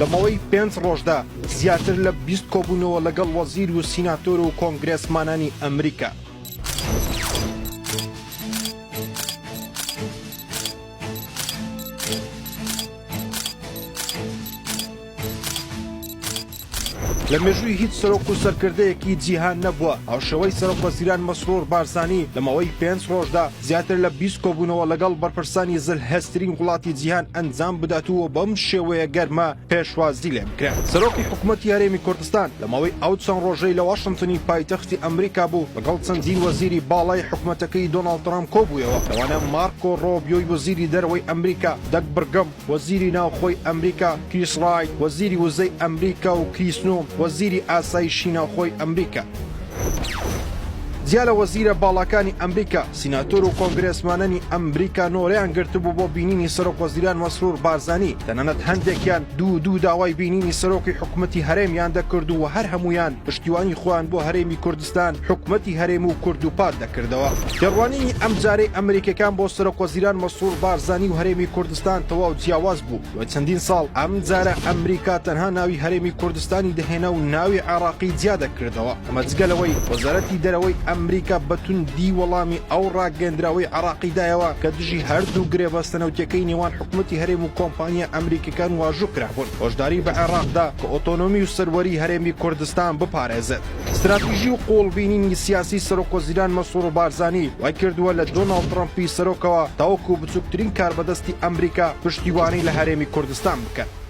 لەمەوەی 5 ڕۆژدا زیاتر لە 20 کۆبوونەوە لەگەڵ وەزیر و سیناتۆر و کۆنگرێسمانانی ئەمریکا. لە مێژووی هیچ سەرۆک و سەرکردەیەکی جیهان نەبووە هاوشێوەی سەرۆکوەزیران مەسرۆر بارزانی لەمەوەی 5 ڕۆژدا زیاتر لە 20 کۆبوونەوە لەگەڵ بەرپرسانی زلهێزترین وڵاتی جیهان ئەنجام بداتووە بەم شێوەیە گەرمە پێشوازی لێ بکرێت. سەرۆکی حکوومەتی هەرێمی کوردستان لەمەوەی ئەو چەند ڕۆژەی لە واشنگتنی پایتەختی ئەمریکا بوو لەگەڵ چەندین وەزیری باڵای حکوومەتەکەی دۆناڵد ترامپ کۆبوویەوە. لەوانە مارکۆ ڕۆبیۆی وەزیری دەرەوەی ئەمریکا، دەگ برگەم وەزیری ناوخۆی ئەمریکا، کریس ڕایت وەزیری وزەی ئەمریکا و کریس نۆم وەزیری ئاسایشی ناوخۆی ئەمریکا. جیا لە وەزیرە باڵاکانی ئەمریکا، سیناتۆر و کۆنگرێسمانانی ئەمریکا نۆرەیان گرتبوو بۆ بینینی سەرۆک وەزیران مەسرۆر بارزانی. تەنانەت هەندێکیان دوو داوای بینینی سەرۆکی حکوومەتی هەرێمیان دەکرد و هەر هەمویان پشتیوانی خۆیان بۆ هەرێمی کوردستان، حکوومەتی هەرێم و کوردوپات دەکردەوە. گەڕوانینی ئەم جارەی ئەمریکەکان بۆ سەرۆک وەزیران مەسرۆر بارزانی و هەرێمی کوردستان تەواو جیاواز بوو. دوای چەندین ساڵ ئەم جارە ئەمریکا تەنها ناوی هەرێمی کوردستانی دەهێنا و ناوی عێراقی جیا دەکردەوە. ئەمە جگەلەوەی وەزارەتی دەرەوەی ئەمریکا بەتوندی وەڵامی ئەو ڕاگەندراوەی عێراقی دایەوە کە دژی هەردوو گرێبەستنەوتەکەی نێوان حکوومەتی هەرێم و کۆمپانیا ئەمریکەکان واژوو کرابوون هۆشداری بە عێراقدا کە ئۆتۆنۆمی و سەروەری هەرێمی کوردستان بپارێزێت. استراتیژی و قۆڵبینینی سیاسی سەرۆک وەزیران مەسرۆر بارزانی وای کردووە لە دۆناڵد ترامپی سەرۆکەوە تاوەکو بچووکترین کاربەدەستی ئەمریکا پشتیوانی لە هەرێمی کوردستان بکەن.